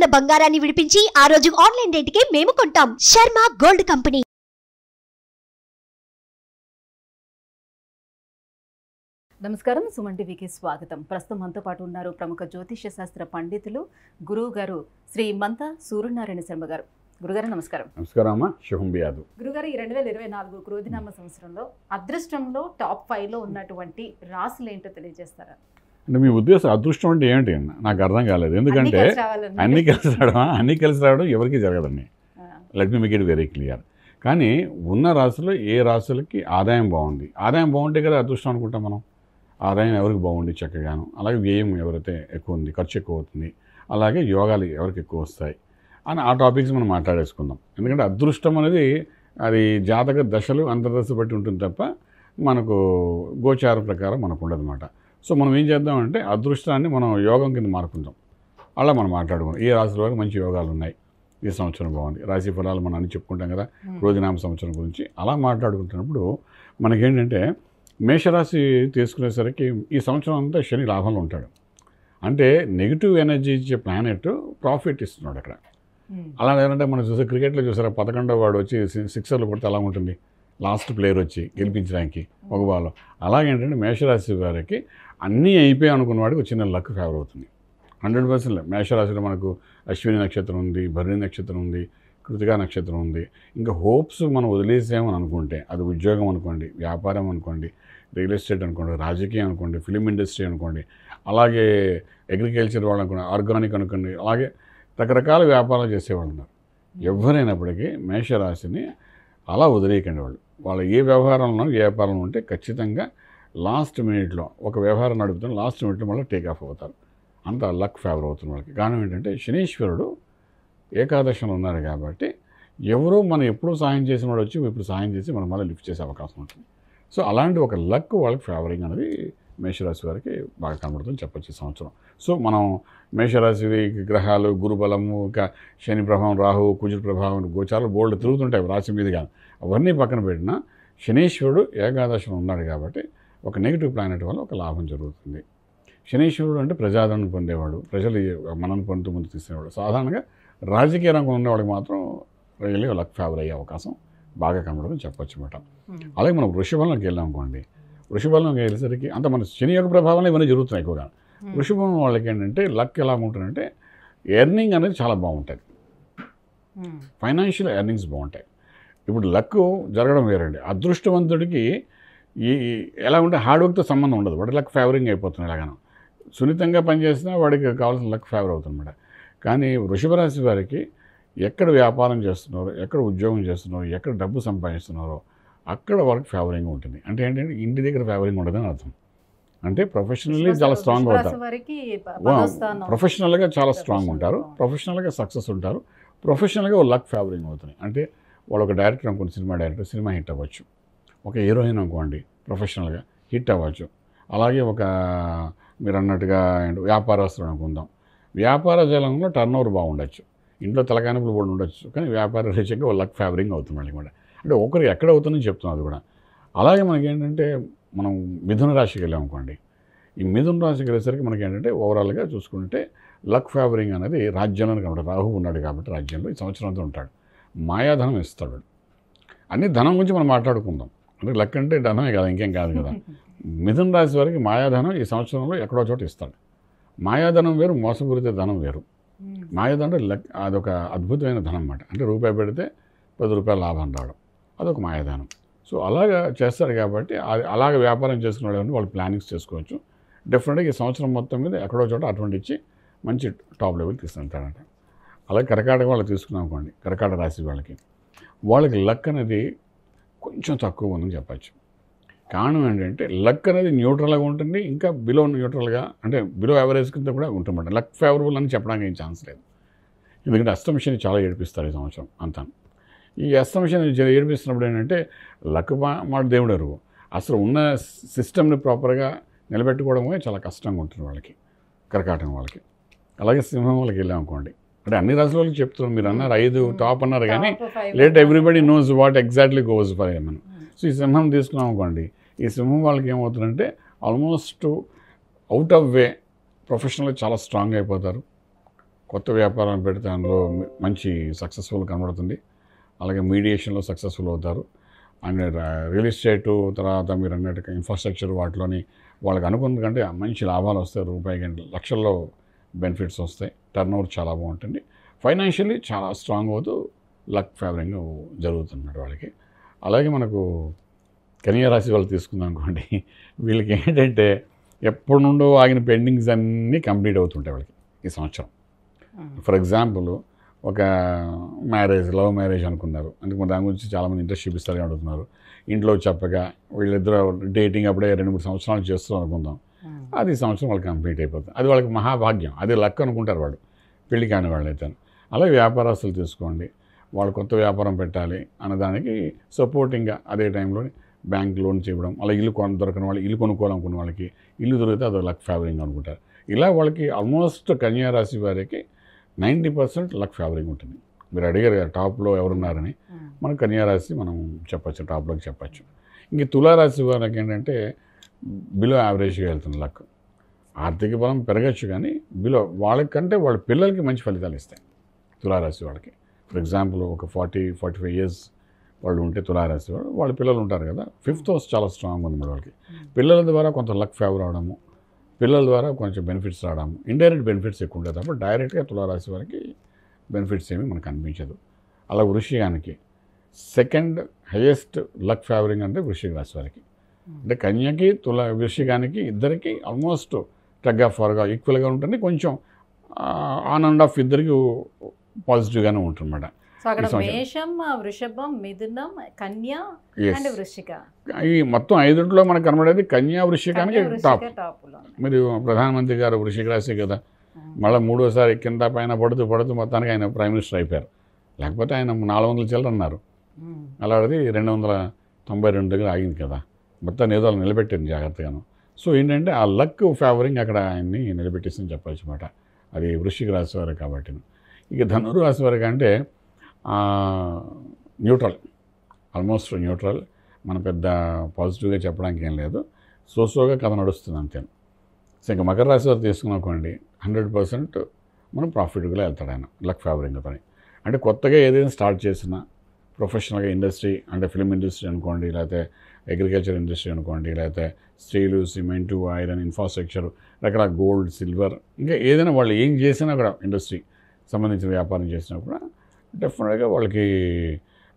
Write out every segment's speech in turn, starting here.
ఉన్న బంగారాన్ని విడిపించి ఆ రోజు ఆన్లైన్ రేటుకే మేము కొంటాం. Sharma gold company. నమస్కారం, సుమన్ టీవీకి స్వాగతం. ప్రస్తుతం మనతో పాటు ఉన్నారు ప్రముఖ జ్యోతిష్య శాస్త్ర పండితులు గురువు గారు శ్రీ మంత సూర్యనారాయణ శర్మ గారు. గురుగారు నమస్కారం. నమస్కారం అమ్మా, శుభం బియాదు. గురుగారు, ఈ 2024 క్రోధినామ సంవత్సరంలో అదృష్టంలో టాప్ 5లో ఉన్నటువంటి రాశులు ఏంటో తెలియజేస్తారా? అంటే మీ ఉద్దేశం అదృష్టం అంటే ఏంటి అన్న నాకు అర్థం కాలేదు. ఎందుకంటే అన్నీ కలిసి రావడం ఎవరికి జరగదండి. Let me make it very clear. కానీ ఉన్న రాశులు ఏ రాశులకి ఆదాయం బాగుంది, ఆదాయం బాగుంటే కదా అదృష్టం అనుకుంటాం మనం. ఆదాయం ఎవరికి బాగుంది చక్కగాను, అలాగే వ్యయం ఎవరైతే ఎక్కువ ఉంది, ఖర్చు ఎక్కువ అవుతుంది, అలాగే యోగాలు ఎవరికి ఎక్కువ వస్తాయి అని ఆ టాపిక్స్ మనం మాట్లాడేసుకుందాం. ఎందుకంటే అదృష్టం అనేది అది జాతక దశలు అంతర్దశ బట్టి ఉంటుంది తప్ప మనకు గోచార ప్రకారం మనకు ఉండదన్నమాట. సో మనం ఏం చేద్దామంటే అదృష్టాన్ని మనం యోగం కింద మార్చుకుందాం. అలా మనం మాట్లాడుకుందాం. ఏ రాశుల వరకు మంచి యోగాలు ఉన్నాయి, ఈ సంవత్సరం బాగుంది, రాశి ఫలాలు మనం అన్ని చెప్పుకుంటాం కదా క్రోధినామ సంవత్సరం గురించి. అలా మాట్లాడుకుంటున్నప్పుడు మనకేంటంటే మేషరాశి తీసుకునేసరికి ఈ సంవత్సరం అంతా శని లాభంలో ఉంటాడు. అంటే నెగిటివ్ ఎనర్జీ ఇచ్చే ప్లానెట్ ప్రాఫిట్ ఇస్తున్నాడు అక్కడ. అలా ఏంటంటే మనం చూసే క్రికెట్లో చూసారా, 11వ వాడు వచ్చి సిక్సర్లు కొడితే అలా ఉంటుంది, లాస్ట్ ప్లేయర్ వచ్చి గెలిపించడానికి ఒక బాల్. అలాగేంటంటే మేషరాశి వారికి అన్నీ అయిపోయాయి అనుకున్న వాడికి చిన్న లక్ ఫేవర్ అవుతుంది. 100%. మేషరాశిలో మనకు అశ్విని నక్షత్రం ఉంది, భరణి నక్షత్రం ఉంది, కృతికా నక్షత్రం ఉంది. ఇంకా హోప్స్ మనం వదిలేసామని అనుకుంటే, అది ఉద్యోగం అనుకోండి, వ్యాపారం అనుకోండి, రియల్ ఎస్టేట్ అనుకోండి, రాజకీయం అనుకోండి, ఫిలిం ఇండస్ట్రీ అనుకోండి, అలాగే అగ్రికల్చర్ వాళ్ళు అనుకోండి, ఆర్గానిక్ అనుకోండి, అలాగే రకరకాల వ్యాపారాలు చేసేవాళ్ళు ఉన్నారు. ఎవరైనప్పటికీ మేషరాశిని అలా వదిలేయకండి. వాళ్ళు ఏ వ్యవహారంలో ఏ వ్యాపారంలో ఉంటే ఖచ్చితంగా లాస్ట్ మినిట్లో ఒక వ్యవహారం నడుపుతాను, లాస్ట్ మినిట్లో మళ్ళీ టేక్ ఆఫ్ అవుతారు. అంత లక్ ఫేవర్ అవుతుంది వాళ్ళకి. కారణం ఏంటంటే శనీశ్వరుడు ఏకాదశంలో ఉన్నారు కాబట్టి ఎవరో మనం ఎప్పుడూ సాయం చేసిన వాడు వచ్చి ఇప్పుడు సాయం చేసి మనం మళ్ళీ లిఫ్ట్ చేసే అవకాశం ఉంటుంది. సో అలాంటి ఒక లక్ వాళ్ళకి ఫేవరింగ్ అనేది మేషరాశి వారికి బాగా కనబడుతుంది చెప్పచ్చు ఈ సంవత్సరం. సో మనం మేషరాశి గ్రహాలు, గురుబలము, ఇంకా శని ప్రభావం, రాహు, కుజుడు ప్రభావం, గోచారాలు బోల్డ్ తిరుగుతుంటాయి రాశి మీదుగా. అవన్నీ పక్కన పెట్టినా శనీశ్వరుడు ఏకాదశంలో ఉన్నాడు కాబట్టి ఒక నెగిటివ్ ప్లానెట్ వల్ల ఒక లాభం జరుగుతుంది. శనీశ్వరుడు అంటే ప్రజాదరణ పొందేవాడు, ప్రజలు మనల్ని పొందుతూ ముందు తీసేవాడు. సాధారణంగా రాజకీయ రంగంలో ఉండేవాడికి మాత్రం రియల్లీ లక్ ఫేవర్ అయ్యే అవకాశం బాగా కనబడుతుంది చెప్పొచ్చు అన్నమాట. అలాగే మనం వృషభంలోకి వెళ్ళాం అనుకోండి, వృషభంలోకి వెళ్ళేసరికి అంత మన శని యొక్క ప్రభావం ఇవన్నీ జరుగుతున్నాయి ఎక్కువగా. వృషభం వాళ్ళకి ఏంటంటే లక్ ఎలా ఉంటుందంటే ఎర్నింగ్ అనేది చాలా బాగుంటుంది, ఫైనాన్షియల్ ఎర్నింగ్స్ బాగుంటాయి. ఇప్పుడు లక్ జరగడం వేరండి. అదృష్టవంతుడికి ఈ ఎలా ఉంటే హార్డ్ వర్క్తో సంబంధం ఉండదు, వాడి లక్ ఫేవరింగ్ అయిపోతుంది. ఎలాగనో సున్నితంగా పనిచేసినా వాడికి కావాల్సిన లక్ ఫేవర్ అవుతుందన్నమాట. కానీ వృషభ రాశి వారికి ఎక్కడ వ్యాపారం చేస్తున్నారో, ఎక్కడ ఉద్యోగం చేస్తున్నారో, ఎక్కడ డబ్బు సంపాదిస్తున్నారో అక్కడ వాళ్ళకి ఫేవరింగ్ ఉంటుంది. అంటే ఏంటంటే ఇంటి దగ్గర ఫేవరింగ్ ఉండదని అర్థం. అంటే ప్రొఫెషనల్లీ చాలా స్ట్రాంగ్ అవుతారు, ప్రొఫెషనల్గా చాలా స్ట్రాంగ్ ఉంటారు, ప్రొఫెషనల్గా సక్సెస్ ఉంటారు, ప్రొఫెషనల్గా లక్ ఫేవరింగ్ అవుతుంది. అంటే వాళ్ళు ఒక డైరెక్టర్ అనుకోండి, సినిమా డైరెక్టర్, సినిమా హిట్ అవ్వచ్చు. ఒక హీరోయిన్ అనుకోండి, ప్రొఫెషనల్గా హిట్ అవ్వచ్చు. అలాగే ఒక మీరు అన్నట్టుగా వ్యాపారస్తులు అనుకుందాం, వ్యాపార జలంలో టర్న్ ఓవర్ బాగుండొచ్చు, ఇంట్లో తలకానిపులు కూడా ఉండొచ్చు, కానీ వ్యాపార రీత్యాగా లక్ ఫేవరింగ్ అవుతుంది మళ్ళీ కూడా. అంటే ఒకరు ఎక్కడ అవుతుందని చెప్తున్నాం అది కూడా. అలాగే మనకి ఏంటంటే మనం మిథున రాశికి వెళ్ళాం అనుకోండి, ఈ మిథున రాశికి వెళ్ళేసరికి మనకి ఏంటంటే ఓవరాల్గా చూసుకుంటే లక్ ఫేవరింగ్ అనేది రాజ్యంలో కనబడదు. రాహు ఉన్నాడు కాబట్టి రాజ్యంలో ఈ సంవత్సరం అంతా ఉంటాడు, మాయాధనం ఇస్తాడు. అన్ని ధనం గురించి మనం మాట్లాడుకుందాం. అంటే లక్ అంటే ధనమే కదా, ఇంకేం కాదు కదా. మిథున రాశి వారికి మాయాధనం ఈ సంవత్సరంలో ఎక్కడో చోట ఇస్తాడు. మాయాధనం వేరు, మోసపూరిత ధనం వేరు. మాయాధనం అంటే అదొక అద్భుతమైన ధనం అన్నమాట. అంటే రూపాయి పెడితే 10 రూపాయల లాభం రావడం, అదొక మాయాధనం. సో అలాగా చేస్తారు కాబట్టి అలాగ వ్యాపారం చేసుకునే వాళ్ళు ప్లానింగ్స్ చేసుకోవచ్చు. డెఫినెట్గా ఈ సంవత్సరం మొత్తం మీద ఎక్కడో చోట అటువంటి ఇచ్చి మంచి టాప్ లెవెల్ తీసుకుంటారంట. అలాగే కర్కాటక వాళ్ళు తీసుకున్నాం అనుకోండి, కర్కాటక రాశి వాళ్ళకి లక్ అనేది కొంచెం తక్కువ ఉందని చెప్పచ్చు. కారణం ఏంటంటే లక్ అనేది న్యూట్రల్గా ఉంటుంది, ఇంకా బిలో న్యూట్రల్గా అంటే బిలో యావరేజ్ కింద కూడా ఉంటుందన్నమాట. లక్ ఫేవరబుల్ అని చెప్పడానికి ఏం ఛాన్స్ లేదు. ఎందుకంటే అష్టమశని చాలా ఏడిపిస్తారు ఈ సంవత్సరం అంతా. ఈ అష్టమశని ఏడిపిస్తున్నప్పుడు ఏంటంటే లక్ మాట దేవుడు ఎరువు, అసలు ఉన్న సిస్టమ్ని ప్రాపర్గా నిలబెట్టుకోవడమే చాలా కష్టంగా ఉంటుంది వాళ్ళకి, కర్కాటకం వాళ్ళకి. అలాగే సింహం వాళ్ళకి వెళ్ళాం అనుకోండి, అంటే అన్ని రాశుల వాళ్ళకి చెప్తున్నాం. మీరు అన్నారు 5 టాప్ అన్నారు, కానీ late everybody knows what exactly goes for మనం. సో ఈ సింహం తీసుకున్నాం అనుకోండి, ఈ సింహం వాళ్ళకి ఏమవుతుందంటే ఆల్మోస్ట్ అవుట్ ఆఫ్ వే ప్రొఫెషనల్గా చాలా స్ట్రాంగ్ అయిపోతారు, కొత్త వ్యాపారం పెడితే అందులో మంచి సక్సెస్ఫుల్ కనబడుతుంది. అలాగే మీడియేషన్లో సక్సెస్ఫుల్ అవుతారు. అండ్ రియల్ ఎస్టేటు తర్వాత మీరు అన్నట్టుగా ఇన్ఫ్రాస్ట్రక్చర్ వాటిలోని వాళ్ళకి అనుకున్న కంటే మంచి లాభాలు వస్తాయి. రూపాయి గంటలు లక్షల్లో బెనిఫిట్స్ వస్తాయి. టర్న్ ఓవర్ చాలా బాగుంటుంది. ఫైనాన్షియల్లీ చాలా స్ట్రాంగ్ అవుతూ లక్ ఫేవరింగ్ జరుగుతున్నమాట వాళ్ళకి. అలాగే మనకు కన్యా రాశి వాళ్ళు తీసుకుందాం అనుకోండి, వీళ్ళకి ఏంటంటే ఎప్పటి నుండో ఆగిన పెండింగ్స్ అన్నీ కంప్లీట్ అవుతుంటాయి వాళ్ళకి ఈ సంవత్సరం. ఫర్ ఎగ్జాంపుల్ ఒక లవ్ మ్యారేజ్ అనుకున్నారు, అందుకు దాని గురించి చాలామంది ఇంట్రెస్ట్ చూపిస్తారని అడుగుతున్నారు. ఇంట్లో చెప్పగా వీళ్ళిద్దరు డేటింగ్ అప్పుడే 2-3 సంవత్సరాలు చేస్తున్నారు అనుకుందాం, అది సంవత్సరం వాళ్ళకి కంప్లీట్ అయిపోతుంది. అది వాళ్ళకి మహాభాగ్యం, అది లక్ అనుకుంటారు వాళ్ళు, పెళ్లి కాని వాళ్ళైతే. అలాగే వ్యాపారస్తులు తీసుకోండి, వాళ్ళు కొత్త వ్యాపారం పెట్టాలి అన్నదానికి సపోర్టింగ్గా అదే టైంలో బ్యాంక్ లోన్స్ ఇవ్వడం, అలా ఇల్లు దొరకని వాళ్ళు ఇల్లు కొనుక్కోవాలనుకున్న వాళ్ళకి ఇల్లు దొరికితే అది లక్ ఫేవరింగ్ అనుకుంటారు. ఇలా వాళ్ళకి ఆల్మోస్ట్ కన్యా రాశి వారికి 90% లక్ ఫేవరింగ్ ఉంటుంది. మీరు అడిగారు కదా టాప్లో ఎవరున్నారని, మన కన్యా రాశి మనం చెప్పచ్చు, టాప్లోకి చెప్పచ్చు. ఇంక తులారాశి వారికి ఏంటంటే బిలో యావరేజ్గా వెళ్తుంది లక్. ఆర్థిక బలం పెరగచ్చు కానీ బిలో, వాళ్ళకంటే వాళ్ళ పిల్లలకి మంచి ఫలితాలు ఇస్తాయి తులారాశి వాళ్ళకి. ఫర్ ఎగ్జాంపుల్ ఒక 40-45 ఇయర్స్ వాళ్ళు ఉంటే తులారాశి వాళ్ళ పిల్లలు ఉంటారు కదా, 5th హౌస్ చాలా స్ట్రాంగ్ ఉంది మరి వాళ్ళకి. పిల్లల ద్వారా కొంత లక్ ఫేవర్ అవడము, పిల్లల ద్వారా కొంచెం బెనిఫిట్స్ రావడము, ఇండైరెక్ట్ బెనిఫిట్స్ ఎక్కువ ఉంటాయి తప్ప డైరెక్ట్గా తులారాశి వారికి బెనిఫిట్స్ ఏమీ మనకు అనిపించదు. అలా వృశ్చికానికి సెకండ్ హైయెస్ట్ లక్ ఫేవరింగ్ అంటే వృశ్చిక రాశి వారికి. అంటే కన్యకి వృశ్చికానికి ఇద్దరికి ఆల్మోస్ట్ టగ్ ఆఫ్ వార్గా ఈక్వల్గా ఉంటుంది. కొంచెం ఆన్ అండ్ ఆఫ్ ఇద్దరికి పాజిటివ్గానే ఉంటుందన్నమాట. సో అక్కడ మేషం, వృషభం, మిథునం, కన్య అండ్ వృశ్చిక, ఈ మొత్తం 5 మనకు కనబడేది కన్యా వృశ్చికానికి టాప్. మీరు ప్రధానమంత్రి గారు వృశ్చిక రాశి కదా, మళ్ళీ 3వసారి కింద పైన పడుతూ మొత్తానికి ఆయన ప్రైమ్ మినిస్టర్ అయిపోయారు. లేకపోతే ఆయన 400 చిల్లర అన్నారు, అలాంటిది 292 దగ్గర ఆగింది కదా, మొత్తాన్ని ఏదో నిలబెట్టింది జాగ్రత్తగాను. సో ఏంటంటే ఆ లక్ ఫేవరింగ్ అక్కడ ఆయన్ని నిలబెట్టేసి చెప్పచ్చు అనమాట. అది వృశ్చిక రాశి వారు కాబట్టి. ఇక ధనురు రాశి వారికి అంటే న్యూట్రల్, ఆల్మోస్ట్ న్యూట్రల్. మన పెద్ద పాజిటివ్గా చెప్పడానికి ఏం లేదు, సోగా కథ నడుస్తుంది అంతే. సో ఇంకా మకర రాశి వారు తీసుకున్నాకోండి 100% మనం ప్రాఫిట్గా వెళ్తాడు ఆయన లక్ ఫేవరింగ్ పని. అంటే కొత్తగా ఏదైనా స్టార్ట్ చేసినా ప్రొఫెషనల్గా ఇండస్ట్రీ అంటే ఫిల్మ్ ఇండస్ట్రీ అనుకోండి, లేకపోతే అగ్రికల్చర్ ఇండస్ట్రీ అనుకోండి, లేకపోతే స్టీలు, సిమెంటు, ఐరన్, ఇన్ఫ్రాస్ట్రక్చర్, రకరకాల గోల్డ్, సిల్వర్, ఇంకా ఏదైనా వాళ్ళు ఏం చేసినా కూడా ఇండస్ట్రీ సంబంధించిన వ్యాపారం చేసినా కూడా డెఫినెట్గా వాళ్ళకి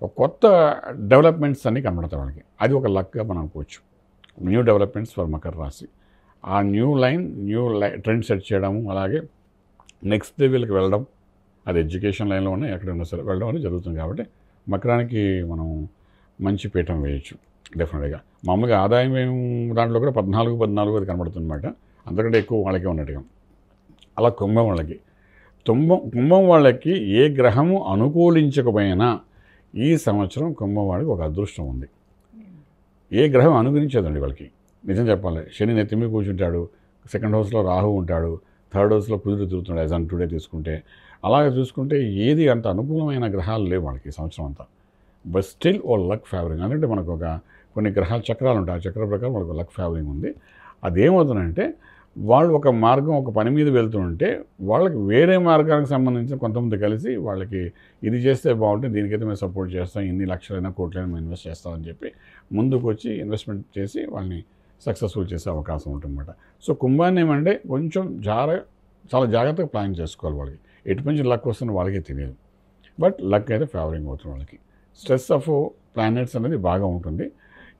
ఒక కొత్త డెవలప్మెంట్స్ అన్నీ కనబడతాయి వాళ్ళకి. అది ఒక లక్గా మనం అనుకోవచ్చు. న్యూ డెవలప్మెంట్స్ ఫర్ మకర రాశి. ఆ న్యూ ట్రెండ్ సెట్ చేయడము, అలాగే నెక్స్ట్ లెవెల్కి వెళ్ళడం, అది ఎడ్యుకేషన్ లైన్లో ఉన్నా ఎక్కడైనా సరే వెళ్ళడం అనేది జరుగుతుంది. కాబట్టి మకరానికి మనం మంచి పీఠం వేయచ్చు డెఫినెట్గా. మామూలుగా ఆదాయం దాంట్లో కూడా 14 అది కనబడుతుందన్నమాట, అంతకంటే ఎక్కువ వాళ్ళకే ఉన్నట్టుగా. అలా కుంభం వాళ్ళకి ఏ గ్రహము అనుకూలించకపోయినా ఈ సంవత్సరం కుంభం వాడికి ఒక అదృష్టం ఉంది. ఏ గ్రహం అనుకూలించదండి వాళ్ళకి, నిజం చెప్పాలి. శని నెత్తిమీ కూర్చుంటాడు, 2nd హౌస్లో రాహు ఉంటాడు, 3rd హౌస్లో కుదురు తిరుగుతుంటాడు యాజ్ ఆన్ టుడే తీసుకుంటే. అలాగే చూసుకుంటే ఏది అంత అనుకూలమైన గ్రహాలు లేవు వాళ్ళకి ఈ సంవత్సరం అంతా. But still oh luck favouring, అంటే మనకు కొన్ని గ్రహాల చక్రాలు ఉంటాయి, ఆ చక్ర ప్రకారం వాళ్ళకి లక్ ఫేవరింగ్ ఉంది. అదేమవుతుందంటే వాళ్ళు ఒక మార్గం, ఒక పని మీద వెళ్తుంటే వాళ్ళకి వేరే మార్గానికి సంబంధించిన కొంతమంది కలిసి వాళ్ళకి ఇది చేస్తే బాగుంటుంది, దీనికైతే మేము సపోర్ట్ చేస్తాం, ఇన్ని లక్షలైనా కోట్లైనా మేము ఇన్వెస్ట్ చేస్తామని చెప్పి ముందుకు వచ్చి ఇన్వెస్ట్మెంట్ చేసి వాళ్ళని సక్సెస్ఫుల్ చేసే అవకాశం ఉంటుందన్నమాట. సో కుంభాన్ని ఏమంటే కొంచెం చాలా జాగ్రత్తగా ప్లాన్ చేసుకోవాలి. వాళ్ళకి ఎటుపంచి లక్ వస్తుందో వాళ్ళకే తెలియదు, బట్ లక్ అయితే ఫేవరింగ్ అవుతుంది వాళ్ళకి. స్ట్రెస్ ఆఫ్ ప్లానెట్స్ అనేది బాగా ఉంటుంది.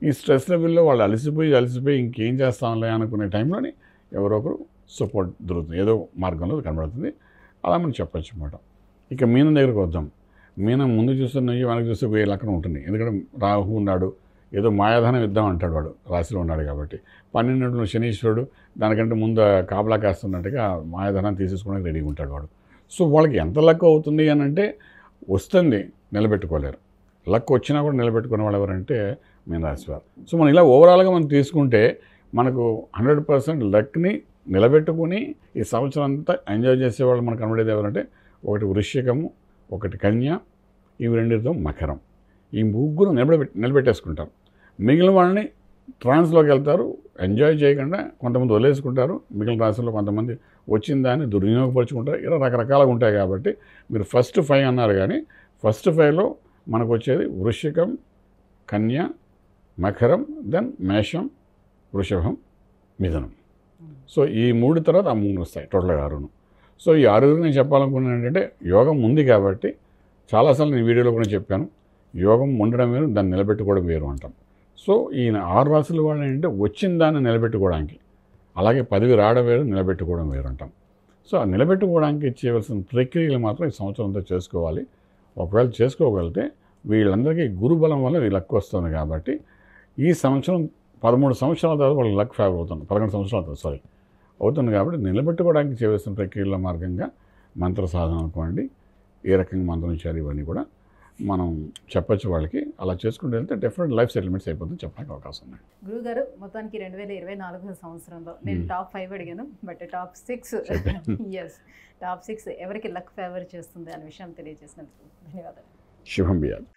ఈ స్ట్రెస్ లెవెల్లో వాళ్ళు అలసిపోయి ఇంకేం చేస్తాంలే అనుకునే టైంలోని ఎవరో ఒకరు సపోర్ట్ దొరుకుతుంది, ఏదో మార్గంలో కనబడుతుంది. అలా మనం చెప్పచ్చు అన్నమాట. ఇక మీనం దగ్గరకు వద్దాం. మీనం ముందు చూస్తున్నవి వెనక్కి చూస్తే వేరే లెక్కన ఉంటుంది. ఎందుకంటే రాహు ఉన్నాడు, ఏదో మాయాధనం ఇద్దాం అంటాడు, వాడు రాశిలో ఉన్నాడు కాబట్టి. 12 శనీశ్వరుడు దానికంటే ముందు కాపలా కాస్తున్నట్టుగా మాయాధనాన్ని తీసేసుకోవడానికి రెడీగా ఉంటాడు వాడు. సో వాళ్ళకి ఎంత లక్ అవుతుంది అని అంటే వస్తుంది, నిలబెట్టుకోలేరు. లక్ వచ్చినా కూడా నిలబెట్టుకునే వాళ్ళు ఎవరంటే మీనరాశి వారు. సో మనం ఇలా ఓవరాల్గా మనం తీసుకుంటే మనకు 100% లక్ని నిలబెట్టుకుని ఈ సంవత్సరం అంతా ఎంజాయ్ చేసేవాళ్ళు మనకు కనబడేది ఎవరంటే ఒకటి వృశ్చికము, ఒకటి కన్య, ఇవి 2 మకరం. ఈ ముగ్గురు నిలబెట్టేసుకుంటారు. మిగిలిన వాళ్ళని ట్రాన్స్లోకి వెళ్తారు, ఎంజాయ్ చేయకుండా కొంతమంది వదిలేసుకుంటారు, మిగిలిన రాశుల్లో కొంతమంది వచ్చిన దాన్ని దుర్వినియోగపరుచుకుంటారు. ఇలా రకరకాలుగా ఉంటాయి. కాబట్టి మీరు ఫస్ట్ 5 అన్నారు, కానీ ఫస్ట్ 5లో మనకు వచ్చేది వృశ్చికం, కన్య, మకరం, దెన్ మేషం, వృషభం, మిథునం. సో ఈ 3 తర్వాత ఆ 3 వస్తాయి, టోటల్గా 6. సో ఈ 6 నేను చెప్పాలనుకున్నాను ఏంటంటే, యోగం ఉంది కాబట్టి చాలాసార్లు నేను వీడియోలో కూడా చెప్పాను, యోగం ఉండడం వేరు, దాన్ని నిలబెట్టుకోవడం వేరు అంటాం. సో ఈ 6 రాసుల వాళ్ళు ఏంటంటే వచ్చిన దాన్ని నిలబెట్టుకోవడానికి, అలాగే పదవి రావడం వేరు, నిలబెట్టుకోవడం వేరు అంటాం. సో ఆ నిలబెట్టుకోవడానికి చేయవలసిన ప్రక్రియలు మాత్రం ఈ సంవత్సరం అంతా చేసుకోవాలి. ఒకవేళ చేసుకోగలిగితే వీళ్ళందరికీ గురుబలం వల్ల ఈ లక్ వస్తుంది. కాబట్టి ఈ సంవత్సరం 13 సంవత్సరాల తర్వాత వాళ్ళకి లక్ ఫేవర్ అవుతుంది, 11 సంవత్సరాల తర్వాత అవుతుంది. కాబట్టి నిలబెట్టుకోవడానికి చేయవలసిన ప్రక్రియల మార్గంగా మంత్ర సాధన అనుకోండి, ఏ రకంగా మంత్రం ఇచ్చారు, ఇవన్నీ కూడా మనం చెప్పచ్చు వాళ్ళకి. అలా చేసుకుంటూ వెళ్తే డెఫినెట్ లైఫ్ సెటిల్మెంట్స్ అయిపోతుంది చెప్పడానికి అవకాశం ఉంది. గురుగారు, మొత్తానికి 2024 సంవత్సరంలో నేను టాప్ 5 అడిగాను, బట్ టాప్ 6 ఎస్, టాప్ 6 ఎవరికి లక్ ఫేవర్ చేస్తుంది అనే విషయం తెలియజేసినందుకు ధన్యవాదాలు. శుభం బియాదు.